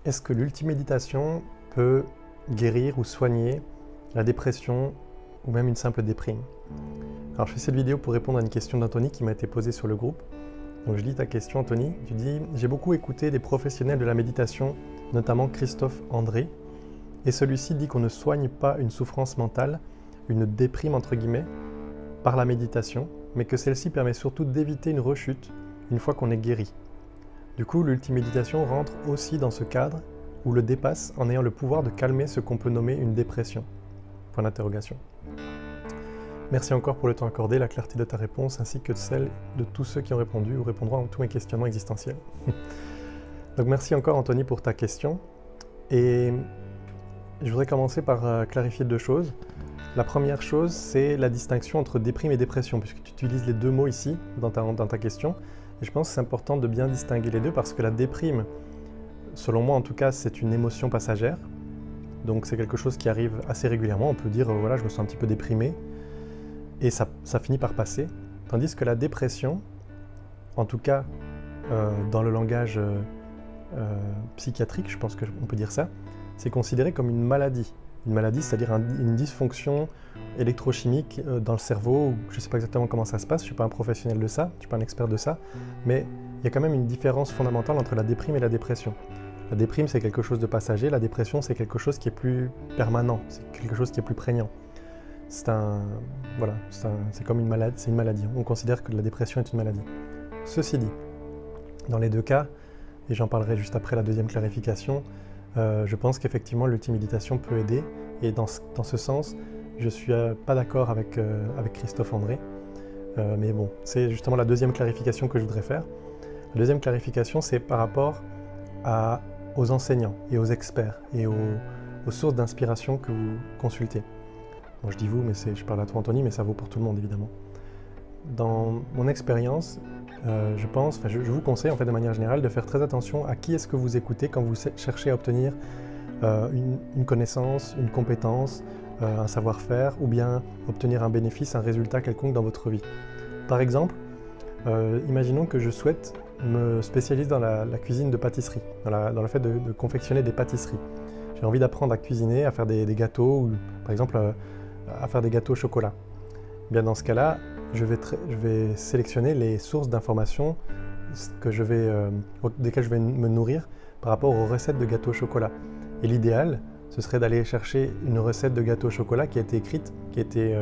Est-ce que l'ultiméditation peut guérir ou soigner la dépression ou même une simple déprime? Alors je fais cette vidéo pour répondre à une question d'Anthony qui m'a été posée sur le groupe. Donc je lis ta question, Anthony. Tu dis « J'ai beaucoup écouté des professionnels de la méditation, notamment Christophe André, et celui-ci dit qu'on ne soigne pas une souffrance mentale, une déprime entre guillemets, par la méditation, mais que celle-ci permet surtout d'éviter une rechute une fois qu'on est guéri. Du coup, l'ultiméditation rentre aussi dans ce cadre ou le dépasse en ayant le pouvoir de calmer ce qu'on peut nommer une dépression. » Point d'interrogation. Merci encore pour le temps accordé, la clarté de ta réponse, ainsi que celle de tous ceux qui ont répondu ou répondront à tous mes questionnements existentiels. Donc merci encore Anthony pour ta question. Et je voudrais commencer par clarifier deux choses. La première chose, c'est la distinction entre déprime et dépression, puisque tu utilises les deux mots ici dans ta question. Et je pense que c'est important de bien distinguer les deux, parce que la déprime, selon moi en tout cas, c'est une émotion passagère. Donc c'est quelque chose qui arrive assez régulièrement. On peut dire, voilà, je me sens un petit peu déprimé. Et ça finit par passer. Tandis que la dépression, en tout cas dans le langage psychiatrique, je pense qu'on peut dire ça, c'est considéré comme une maladie. Une maladie, c'est-à-dire une dysfonction électrochimique dans le cerveau. Je ne sais pas exactement comment ça se passe, je ne suis pas un professionnel de ça, je ne suis pas un expert de ça, mais il y a quand même une différence fondamentale entre la déprime et la dépression. La déprime, c'est quelque chose de passager, la dépression, c'est quelque chose qui est plus permanent, c'est quelque chose qui est plus prégnant. C'est comme une maladie, c'est une maladie. On considère que la dépression est une maladie. Ceci dit, dans les deux cas, et j'en parlerai juste après la deuxième clarification, je pense qu'effectivement l'ultiméditation peut aider, et dans ce sens, je ne suis pas d'accord avec Christophe André, mais bon, c'est justement la deuxième clarification que je voudrais faire. La deuxième clarification, c'est par rapport aux enseignants et aux experts et aux sources d'inspiration que vous consultez. Bon, je dis vous, mais je parle à toi Anthony, mais ça vaut pour tout le monde évidemment. Dans mon expérience, je vous conseille en fait de manière générale de faire très attention à qui est-ce que vous écoutez quand vous cherchez à obtenir une connaissance, une compétence, un savoir-faire, ou bien obtenir un bénéfice, un résultat quelconque dans votre vie. Par exemple, imaginons que je souhaite me spécialiser dans la cuisine de pâtisserie, dans le fait de confectionner des pâtisseries. J'ai envie d'apprendre à cuisiner, à faire des gâteaux, ou par exemple à faire des gâteaux au chocolat. Bien dans ce cas-là, je vais sélectionner les sources d'informations desquelles je vais me nourrir par rapport aux recettes de gâteaux au chocolat. Et l'idéal, ce serait d'aller chercher une recette de gâteau au chocolat qui a été écrite, qui a été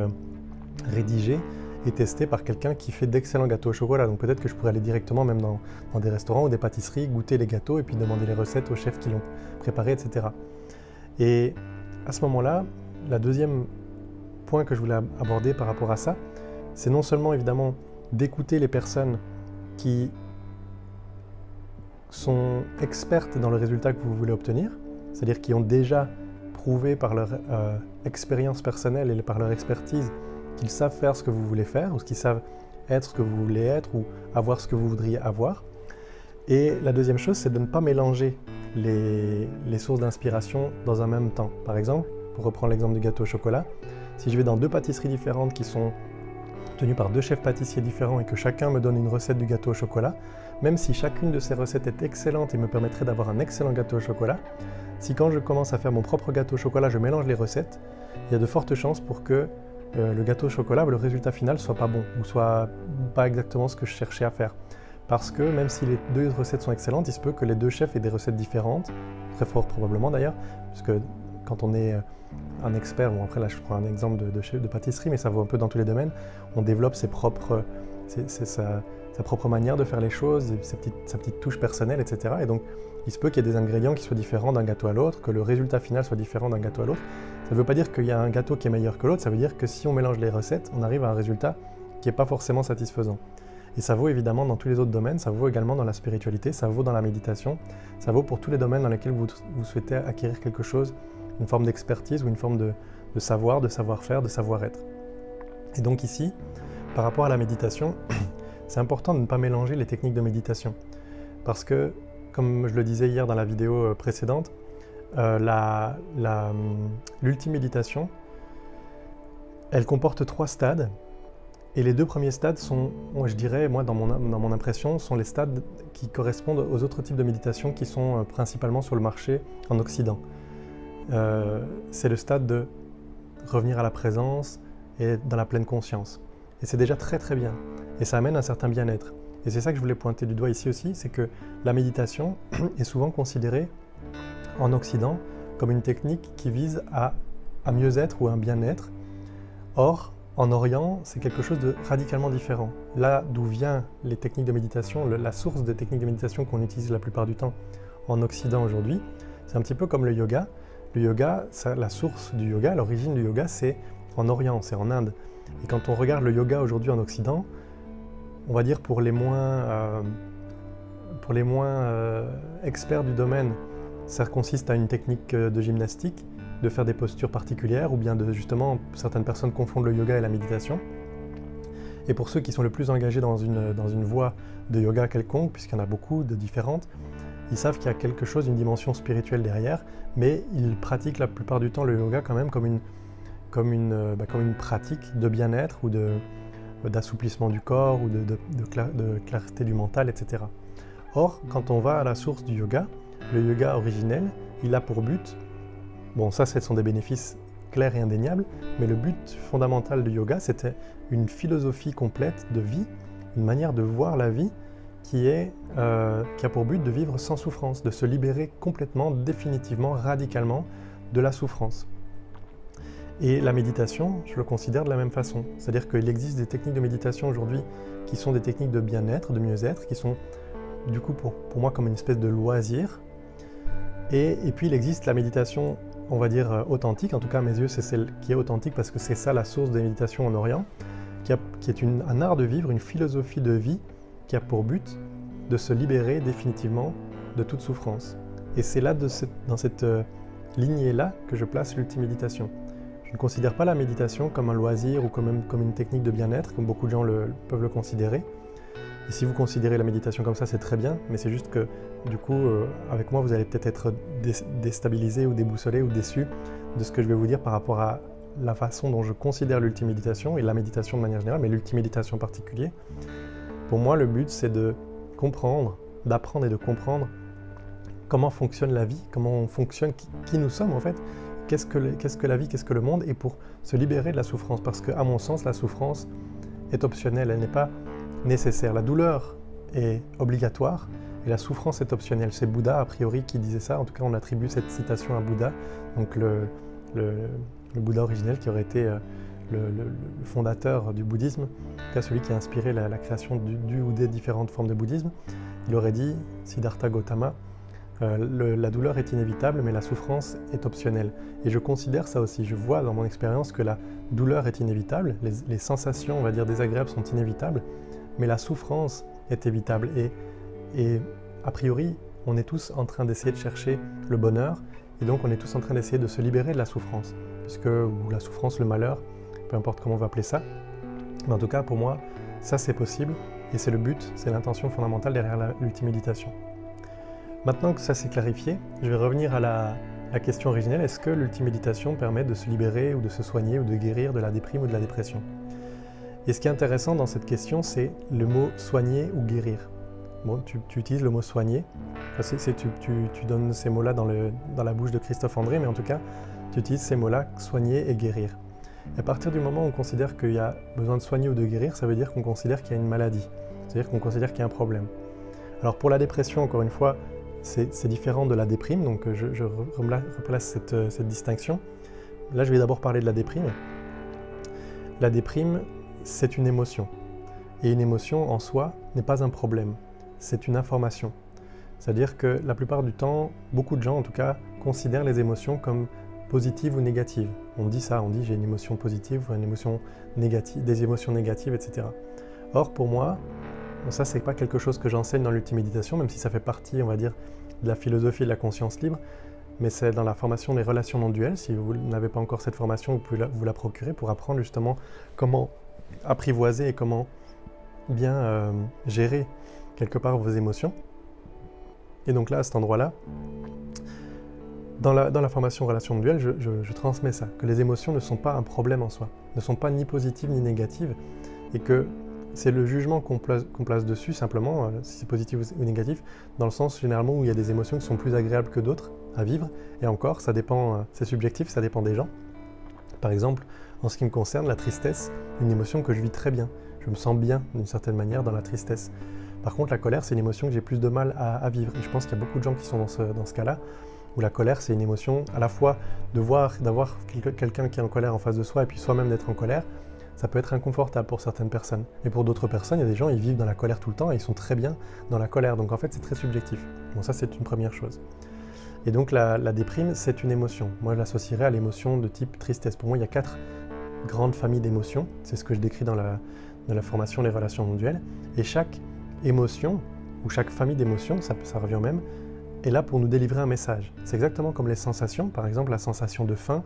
rédigée et testée par quelqu'un qui fait d'excellents gâteaux au chocolat. Donc peut-être que je pourrais aller directement même dans des restaurants ou des pâtisseries, goûter les gâteaux et puis demander les recettes aux chefs qui l'ont préparé, etc. Et à ce moment-là, la deuxième point que je voulais aborder par rapport à ça, c'est non seulement évidemment d'écouter les personnes qui sont expertes dans le résultat que vous voulez obtenir, c'est-à-dire qui ont déjà prouvé par leur expérience personnelle et par leur expertise qu'ils savent faire ce que vous voulez faire, ou qu'ils savent être ce que vous voulez être, ou avoir ce que vous voudriez avoir. Et la deuxième chose, c'est de ne pas mélanger les sources d'inspiration dans un même temps. Par exemple, pour reprendre l'exemple du gâteau au chocolat, si je vais dans deux pâtisseries différentes qui sont tenues par deux chefs pâtissiers différents et que chacun me donne une recette du gâteau au chocolat, même si chacune de ces recettes est excellente et me permettrait d'avoir un excellent gâteau au chocolat, si quand je commence à faire mon propre gâteau au chocolat, je mélange les recettes, il y a de fortes chances pour que le gâteau au chocolat, le résultat final, soit pas bon ou soit pas exactement ce que je cherchais à faire. Parce que même si les deux recettes sont excellentes, il se peut que les deux chefs aient des recettes différentes, très fort probablement d'ailleurs, puisque quand on est un expert, bon après là je prends un exemple de chef de pâtisserie, mais ça vaut un peu dans tous les domaines, on développe sa propre manière de faire les choses, sa petite touche personnelle, etc. Et donc il se peut qu'il y ait des ingrédients qui soient différents d'un gâteau à l'autre, que le résultat final soit différent d'un gâteau à l'autre. Ça ne veut pas dire qu'il y a un gâteau qui est meilleur que l'autre, ça veut dire que si on mélange les recettes, on arrive à un résultat qui n'est pas forcément satisfaisant. Et ça vaut évidemment dans tous les autres domaines, ça vaut également dans la spiritualité, ça vaut dans la méditation, ça vaut pour tous les domaines dans lesquels vous souhaitez acquérir quelque chose, une forme d'expertise ou une forme de savoir, de savoir-faire, de savoir-être. Et donc ici, par rapport à la méditation, c'est important de ne pas mélanger les techniques de méditation. Parce que, comme je le disais hier dans la vidéo précédente, l'ultiméditation, elle comporte 3 stades Et les deux premiers stades sont, je dirais, moi, dans mon impression, sont les stades qui correspondent aux autres types de méditation qui sont principalement sur le marché en Occident. C'est le stade de revenir à la présence et dans la pleine conscience. Et c'est déjà très très bien. Et ça amène un certain bien-être. Et c'est ça que je voulais pointer du doigt ici aussi, c'est que la méditation est souvent considérée en Occident comme une technique qui vise à mieux-être ou à un bien-être. Or, en Orient, c'est quelque chose de radicalement différent. Là d'où viennent les techniques de méditation, la source des techniques de méditation qu'on utilise la plupart du temps en Occident aujourd'hui, c'est un petit peu comme le yoga. Le yoga, la source du yoga, l'origine du yoga, c'est en Orient, c'est en Inde. Et quand on regarde le yoga aujourd'hui en Occident, on va dire pour les moins experts du domaine, ça consiste à une technique de gymnastique, de faire des postures particulières, ou bien justement, certaines personnes confondent le yoga et la méditation. Et pour ceux qui sont le plus engagés dans une voie de yoga quelconque, puisqu'il y en a beaucoup de différentes, ils savent qu'il y a quelque chose, une dimension spirituelle derrière, mais ils pratiquent la plupart du temps le yoga quand même comme une pratique de bien-être ou d'assouplissement du corps ou de clarté du mental, etc. Or, quand on va à la source du yoga, le yoga originel, il a pour but, bon ça ce sont des bénéfices clairs et indéniables, mais le but fondamental du yoga, c'était une philosophie complète de vie, une manière de voir la vie qui a pour but de vivre sans souffrance, de se libérer complètement, définitivement, radicalement de la souffrance. Et la méditation, je le considère de la même façon. C'est-à-dire qu'il existe des techniques de méditation aujourd'hui qui sont des techniques de bien-être, de mieux-être, qui sont du coup pour moi comme une espèce de loisir. Et puis il existe la méditation, on va dire authentique, en tout cas à mes yeux c'est celle qui est authentique parce que c'est ça la source des méditations en Orient, qui est un art de vivre, une philosophie de vie qui a pour but de se libérer définitivement de toute souffrance. Et c'est là, dans cette lignée-là, que je place l'ultiméditation. Je ne considère pas la méditation comme un loisir ou comme une technique de bien-être, comme beaucoup de gens peuvent le considérer. Et si vous considérez la méditation comme ça, c'est très bien, mais c'est juste que, du coup, avec moi, vous allez peut-être être déstabilisé ou déboussolé ou déçu de ce que je vais vous dire par rapport à la façon dont je considère l'ultiméditation et la méditation de manière générale, mais l'ultiméditation en particulier. Pour moi, le but, c'est de comprendre, d'apprendre et de comprendre comment fonctionne la vie, comment on fonctionne, qui nous sommes en fait, qu'est-ce que la vie, qu'est-ce que le monde, et pour se libérer de la souffrance. Parce qu'à mon sens, la souffrance est optionnelle, elle n'est pas nécessaire. La douleur est obligatoire et la souffrance est optionnelle. C'est Bouddha, a priori, qui disait ça. En tout cas, on attribue cette citation à Bouddha, donc le Bouddha originel qui aurait été le fondateur du bouddhisme, en tout cas celui qui a inspiré la création du ou des différentes formes de bouddhisme. Il aurait dit, Siddhartha Gautama, la douleur est inévitable, mais la souffrance est optionnelle. Et je considère ça aussi. Je vois dans mon expérience que la douleur est inévitable, les sensations, on va dire, désagréables sont inévitables, mais la souffrance est évitable. Et a priori, on est tous en train d'essayer de chercher le bonheur, et donc on est tous en train d'essayer de se libérer de la souffrance, ou la souffrance, le malheur, peu importe comment on va appeler ça. Mais en tout cas, pour moi, ça c'est possible, et c'est le but, c'est l'intention fondamentale derrière l'ultiméditation. Maintenant que ça s'est clarifié, je vais revenir à la question originelle. Est-ce que l'ultiméditation permet de se libérer ou de se soigner ou de guérir de la déprime ou de la dépression? Et ce qui est intéressant dans cette question, c'est le mot soigner ou guérir. Bon, tu utilises le mot soigner, tu donnes ces mots-là dans la bouche de Christophe André, mais en tout cas, tu utilises ces mots-là, soigner et guérir. Et à partir du moment où on considère qu'il y a besoin de soigner ou de guérir, ça veut dire qu'on considère qu'il y a une maladie, c'est-à-dire qu'on considère qu'il y a un problème. Alors pour la dépression, encore une fois, c'est différent de la déprime, donc je replace cette distinction. Là, je vais d'abord parler de la déprime. La déprime, c'est une émotion. Et une émotion, en soi, n'est pas un problème. C'est une information. C'est-à-dire que la plupart du temps, beaucoup de gens, en tout cas, considèrent les émotions comme positives ou négatives. On dit ça, on dit j'ai une émotion positive ou une émotion négative, des émotions négatives, etc. Or, pour moi, ça, c'est pas quelque chose que j'enseigne dans l'ultiméditation, même si ça fait partie, on va dire, de la philosophie de la conscience libre, mais c'est dans la formation des relations non duelles. Si vous n'avez pas encore cette formation, vous pouvez vous la procurer pour apprendre justement comment apprivoiser et comment bien gérer quelque part vos émotions. Et donc là, à cet endroit-là, dans la formation relations non duelles, je transmets ça, que les émotions ne sont pas un problème en soi, ne sont pas ni positives ni négatives, et que c'est le jugement qu'on place dessus simplement, si c'est positif ou négatif, dans le sens généralement où il y a des émotions qui sont plus agréables que d'autres à vivre, et encore, ça dépend, c'est subjectif, ça dépend des gens. Par exemple, en ce qui me concerne, la tristesse, une émotion que je vis très bien. Je me sens bien d'une certaine manière dans la tristesse. Par contre, la colère, c'est une émotion que j'ai plus de mal à vivre. Et je pense qu'il y a beaucoup de gens qui sont dans ce cas-là, où la colère, c'est une émotion à la fois d'avoir quelqu'un qui est en colère en face de soi et puis soi-même d'être en colère. Ça peut être inconfortable pour certaines personnes. Et pour d'autres personnes, il y a des gens, ils vivent dans la colère tout le temps et ils sont très bien dans la colère. Donc en fait, c'est très subjectif. Bon, ça, c'est une première chose. Et donc la déprime, c'est une émotion. Moi, je l'associerais à l'émotion de type tristesse. Pour moi, il y a 4 grandes familles d'émotions. C'est ce que je décris dans la formation Les relations non duelles. Et chaque émotion, ou chaque famille d'émotions, ça revient au même, est là pour nous délivrer un message. C'est exactement comme les sensations. Par exemple, la sensation de faim.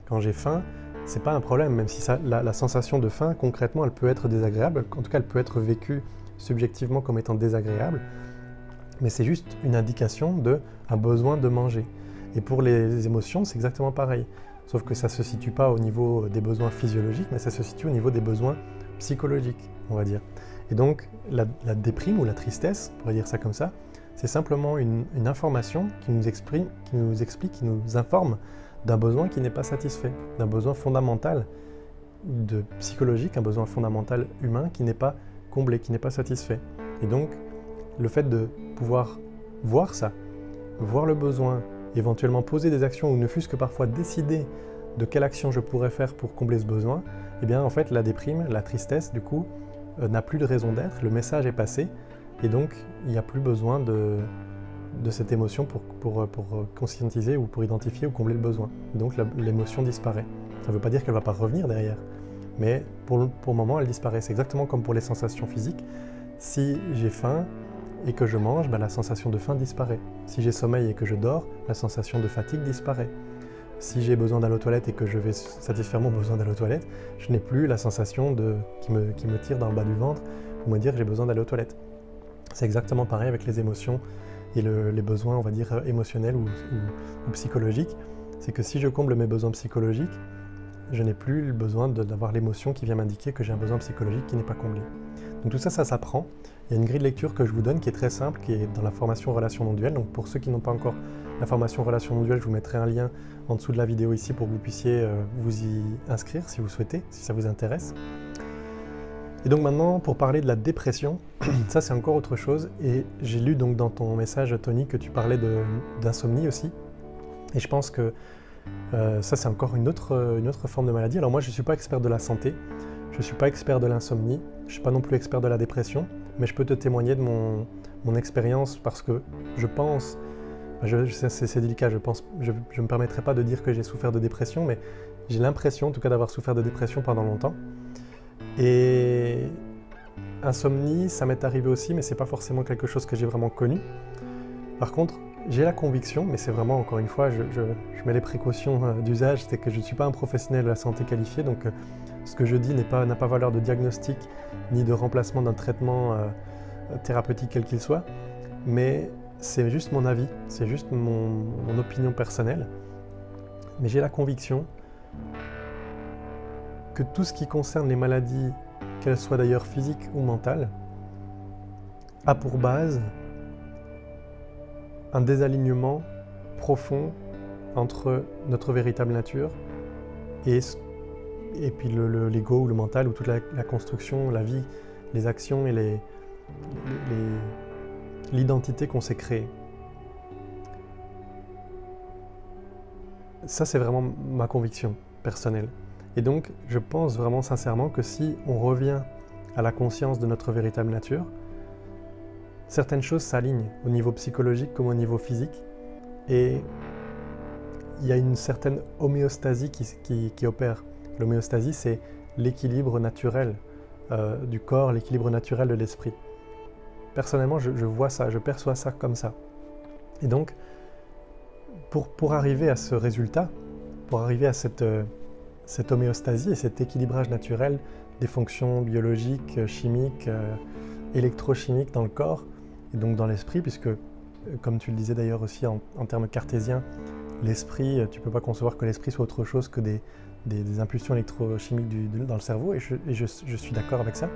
Quand j'ai faim, c'est pas un problème, même si la sensation de faim, concrètement, elle peut être désagréable. En tout cas, elle peut être vécue subjectivement comme étant désagréable. Mais c'est juste une indication d'un besoin de manger. Et pour les émotions, c'est exactement pareil. Sauf que ça ne se situe pas au niveau des besoins physiologiques, mais ça se situe au niveau des besoins psychologiques, on va dire. Et donc, la déprime ou la tristesse, on pourrait dire ça comme ça, c'est simplement une information qui nous explique, qui nous informe d'un besoin qui n'est pas satisfait, d'un besoin fondamental psychologique, un besoin fondamental humain qui n'est pas comblé, qui n'est pas satisfait. Et donc, le fait de pouvoir voir ça, voir le besoin, éventuellement poser des actions ou ne fût-ce que parfois décider de quelle action je pourrais faire pour combler ce besoin, eh bien en fait la déprime, la tristesse du coup n'a plus de raison d'être, le message est passé et donc il n'y a plus besoin de cette émotion pour conscientiser ou pour identifier ou combler le besoin. Donc l'émotion disparaît. Ça ne veut pas dire qu'elle ne va pas revenir derrière, mais pour le moment elle disparaît. C'est exactement comme pour les sensations physiques. Si j'ai faim et que je mange, la sensation de faim disparaît. Si j'ai sommeil et que je dors, la sensation de fatigue disparaît. Si j'ai besoin d'aller aux toilettes et que je vais satisfaire mon besoin d'aller aux toilettes, je n'ai plus la sensation qui me tire dans le bas du ventre pour me dire que j'ai besoin d'aller aux toilettes. C'est exactement pareil avec les émotions et les besoins, on va dire, émotionnels ou psychologiques. C'est que si je comble mes besoins psychologiques, je n'ai plus le besoin d'avoir l'émotion qui vient m'indiquer que j'ai un besoin psychologique qui n'est pas comblé. Donc tout ça, ça s'apprend. Il y a une grille de lecture que je vous donne qui est très simple, qui est dans la formation Relations non duelles. Donc pour ceux qui n'ont pas encore la formation Relations non duelles, je vous mettrai un lien en dessous de la vidéo ici pour que vous puissiez vous y inscrire si vous souhaitez, si ça vous intéresse. Et donc maintenant, pour parler de la dépression, ça c'est encore autre chose. Et j'ai lu donc dans ton message, Tony, que tu parlais d'insomnie aussi. Et je pense que ça c'est encore une autre forme de maladie. Alors moi je ne suis pas expert de la santé, je ne suis pas expert de l'insomnie, je ne suis pas non plus expert de la dépression, mais je peux te témoigner de mon expérience parce que je pense, c'est délicat, je ne me permettrai pas de dire que j'ai souffert de dépression, mais j'ai l'impression en tout cas d'avoir souffert de dépression pendant longtemps. Et insomnie, ça m'est arrivé aussi, mais ce n'est pas forcément quelque chose que j'ai vraiment connu. Par contre, j'ai la conviction, mais c'est vraiment, encore une fois, je mets les précautions d'usage, c'est que je ne suis pas un professionnel de la santé qualifié, donc ce que je dis n'a pas valeur de diagnostic ni de remplacement d'un traitement thérapeutique quel qu'il soit, mais c'est juste mon avis, c'est juste mon opinion personnelle. Mais j'ai la conviction que tout ce qui concerne les maladies, qu'elles soient d'ailleurs physiques ou mentales, a pour base un désalignement profond entre notre véritable nature et puis l'ego ou le mental ou toute la construction, la vie, les actions et l'identité qu'on s'est créée. Ça, c'est vraiment ma conviction personnelle. Et donc, je pense vraiment sincèrement que si on revient à la conscience de notre véritable nature, certaines choses s'alignent au niveau psychologique comme au niveau physique et il y a une certaine homéostasie qui opère. L'homéostasie, c'est l'équilibre naturel du corps, l'équilibre naturel de l'esprit. Personnellement, je vois ça, je perçois ça comme ça. Et donc, pour arriver à ce résultat, pour arriver à cette homéostasie et cet équilibrage naturel des fonctions biologiques, chimiques, électrochimiques dans le corps et donc dans l'esprit, puisque, comme tu le disais d'ailleurs aussi en termes cartésiens, l'esprit, tu ne peux pas concevoir que l'esprit soit autre chose que des des impulsions électrochimiques dans le cerveau, et je suis d'accord avec ça.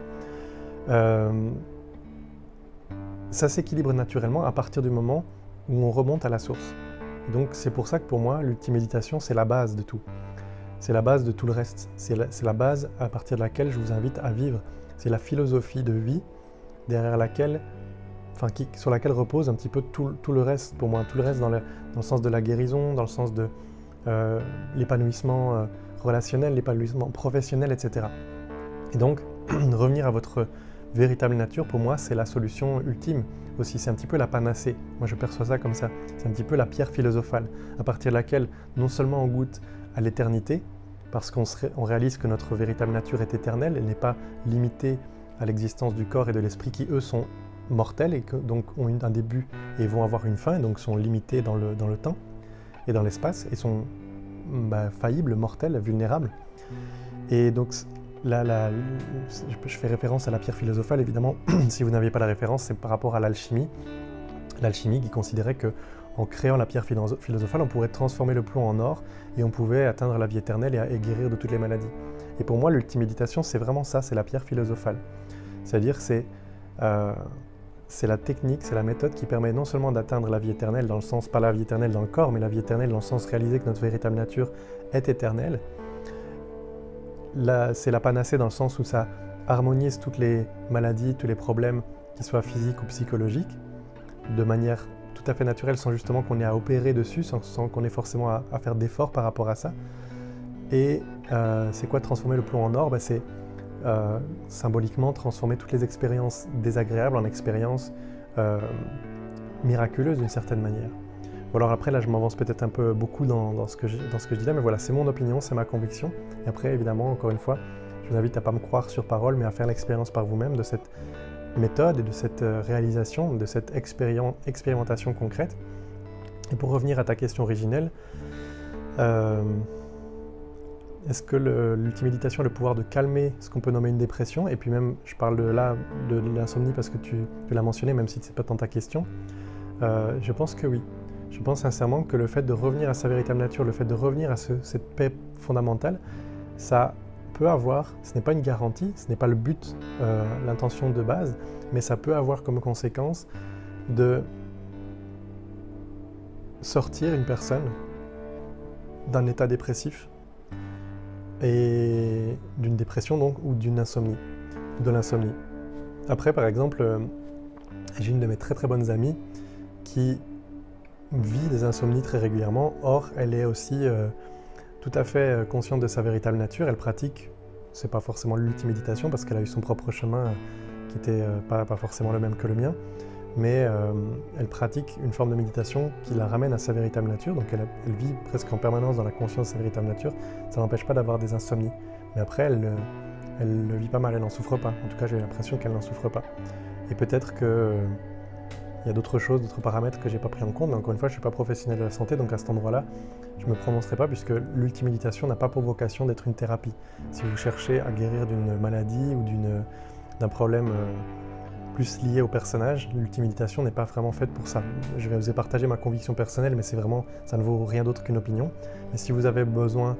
Ça s'équilibre naturellement à partir du moment où on remonte à la source. Et donc c'est pour ça que pour moi, l'ultime méditation, c'est la base de tout. C'est la base de tout le reste. C'est la base à partir de laquelle je vous invite à vivre. C'est la philosophie de vie derrière laquelle, sur laquelle repose un petit peu tout le reste pour moi. Tout le reste dans le sens de la guérison, dans le sens de l'épanouissement relationnel, l'épanouissement professionnel, etc. Et donc, revenir à votre véritable nature, pour moi, c'est la solution ultime aussi. C'est un petit peu la panacée. Moi, je perçois ça comme ça. C'est un petit peu la pierre philosophale, à partir de laquelle, non seulement on goûte à l'éternité, parce qu'on réalise que notre véritable nature est éternelle, elle n'est pas limitée à l'existence du corps et de l'esprit qui, eux, sont mortels et donc ont un début et vont avoir une fin, et donc sont limités dans le temps et dans l'espace, et sont faillibles, mortels, vulnérables. Et donc, je fais référence à la pierre philosophale, évidemment. Si vous n'aviez pas la référence, c'est par rapport à l'alchimie. L'alchimie qui considérait qu'en créant la pierre philosophale, on pourrait transformer le plomb en or et on pouvait atteindre la vie éternelle et guérir de toutes les maladies. Et pour moi, l'ultime méditation, c'est vraiment ça, c'est la pierre philosophale. C'est-à-dire c'est la technique, c'est la méthode qui permet non seulement d'atteindre la vie éternelle, dans le sens, pas la vie éternelle dans le corps, mais la vie éternelle dans le sens réaliser que notre véritable nature est éternelle. C'est la panacée dans le sens où ça harmonise toutes les maladies, tous les problèmes, qu'ils soient physiques ou psychologiques, de manière tout à fait naturelle, sans justement qu'on ait à opérer dessus, sans qu'on ait forcément à faire d'efforts par rapport à ça. Et c'est quoi transformer le plomb en or? C'est symboliquement transformer toutes les expériences désagréables en expériences miraculeuses d'une certaine manière. Bon, alors après, là, je m'avance peut-être un peu beaucoup dans ce que je dis là, mais voilà, c'est mon opinion, c'est ma conviction. Et après, évidemment, encore une fois, je vous invite à ne pas me croire sur parole, mais à faire l'expérience par vous-même de cette méthode et de cette réalisation, de cette expérimentation concrète. Et pour revenir à ta question originelle, est-ce que l'ultime méditation a le pouvoir de calmer ce qu'on peut nommer une dépression? Et puis même, je parle de l'insomnie parce que tu l'as mentionné, même si ce n'est pas tant ta question. Je pense que oui. Je pense sincèrement que le fait de revenir à sa véritable nature, le fait de revenir à cette paix fondamentale, ça peut avoir, ce n'est pas une garantie, ce n'est pas le but, l'intention de base, mais ça peut avoir comme conséquence de sortir une personne d'un état dépressif et d'une dépression donc, ou d'une insomnie, de l'insomnie. Après, par exemple, j'ai une de mes très très bonnes amies qui vit des insomnies très régulièrement. Or, elle est aussi tout à fait consciente de sa véritable nature. Elle pratique, c'est pas forcément l'ultime méditation parce qu'elle a eu son propre chemin qui n'était pas forcément le même que le mien, mais elle pratique une forme de méditation qui la ramène à sa véritable nature. Donc elle vit presque en permanence dans la conscience de sa véritable nature. Ça n'empêche pas d'avoir des insomnies. Mais après, elle le vit pas mal, elle n'en souffre pas. En tout cas, j'ai l'impression qu'elle n'en souffre pas. Et peut-être que il y a d'autres choses, d'autres paramètres que je n'ai pas pris en compte, mais encore une fois, je ne suis pas professionnel de la santé, donc à cet endroit-là, je ne me prononcerai pas puisque l'ultime méditation n'a pas pour vocation d'être une thérapie. Si vous cherchez à guérir d'une maladie ou d'un problème plus lié au personnage, l'ultime méditation n'est pas vraiment faite pour ça. Je vais vous partager ma conviction personnelle, mais ça ne vaut rien d'autre qu'une opinion. Mais si vous avez besoin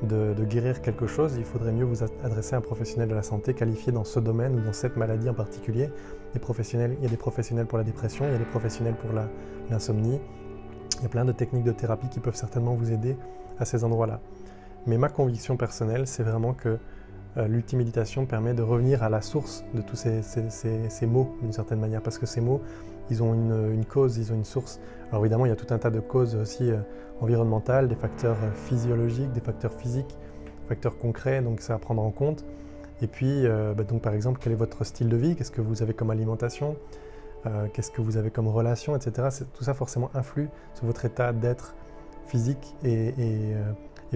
de guérir quelque chose, il faudrait mieux vous adresser à un professionnel de la santé qualifié dans ce domaine ou dans cette maladie en particulier. Il y a des professionnels pour la dépression, il y a des professionnels pour l'insomnie. Il y a plein de techniques de thérapie qui peuvent certainement vous aider à ces endroits-là. Mais ma conviction personnelle, c'est vraiment que l'ultime méditation permet de revenir à la source de tous ces mots, d'une certaine manière, parce que ces mots, ils ont une cause, ils ont une source. Alors évidemment, il y a tout un tas de causes aussi environnementales, des facteurs physiologiques, des facteurs physiques, des facteurs concrets, donc c'est à prendre en compte. Et puis, donc par exemple, quel est votre style de vie? Qu'est-ce que vous avez comme alimentation? Qu'est-ce que vous avez comme relation, etc. Tout ça forcément influe sur votre état d'être physique et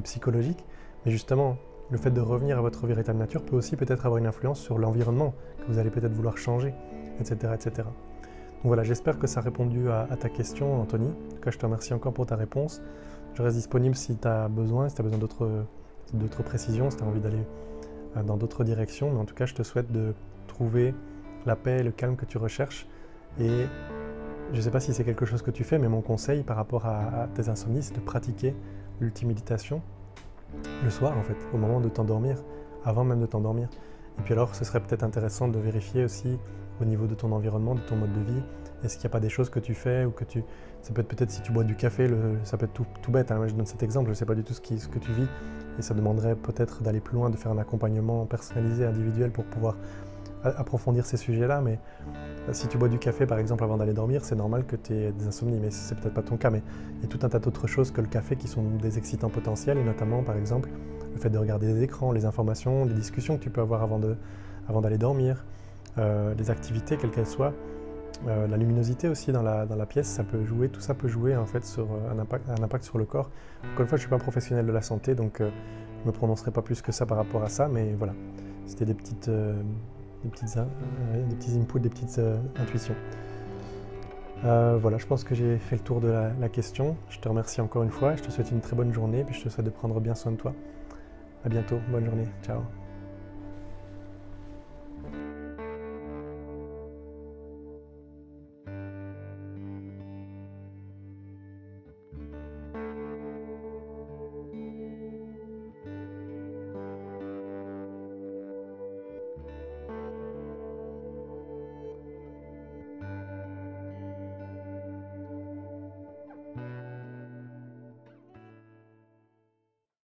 psychologique. Mais justement, le fait de revenir à votre véritable nature peut aussi peut-être avoir une influence sur l'environnement que vous allez peut-être vouloir changer, etc., etc. Donc voilà, j'espère que ça a répondu à ta question, Anthony. En tout cas, je te remercie encore pour ta réponse. Je reste disponible si tu as besoin, d'autres précisions, si tu as envie d'aller dans d'autres directions. Mais en tout cas, je te souhaite de trouver la paix et le calme que tu recherches. Et je ne sais pas si c'est quelque chose que tu fais, mais mon conseil par rapport à tes insomnies, c'est de pratiquer l'ultime méditation le soir en fait, au moment de t'endormir, avant même de t'endormir. Et puis alors, ce serait peut-être intéressant de vérifier aussi au niveau de ton environnement, de ton mode de vie, est-ce qu'il n'y a pas des choses que tu fais ou que tu... Ça peut être peut-être si tu bois du café, ça peut être tout bête, hein. Moi, je donne cet exemple, je ne sais pas du tout ce que tu vis, et ça demanderait peut-être d'aller plus loin, de faire un accompagnement personnalisé, individuel pour pouvoir approfondir ces sujets-là, mais si tu bois du café par exemple avant d'aller dormir, c'est normal que tu aies des insomnies, mais c'est peut-être pas ton cas, mais il y a tout un tas d'autres choses que le café qui sont des excitants potentiels, et notamment par exemple le fait de regarder les écrans, les informations, les discussions que tu peux avoir avant d'aller dormir, les activités quelles qu'elles soient, la luminosité aussi dans la pièce, ça peut jouer, tout ça peut jouer en fait sur un impact sur le corps. Encore une fois, je ne suis pas un professionnel de la santé, donc je ne me prononcerai pas plus que ça par rapport à ça, mais voilà, c'était des petits inputs, des petites intuitions. Voilà, je pense que j'ai fait le tour de la question. Je te remercie encore une fois, je te souhaite une très bonne journée, puis je te souhaite de prendre bien soin de toi. À bientôt, bonne journée, ciao.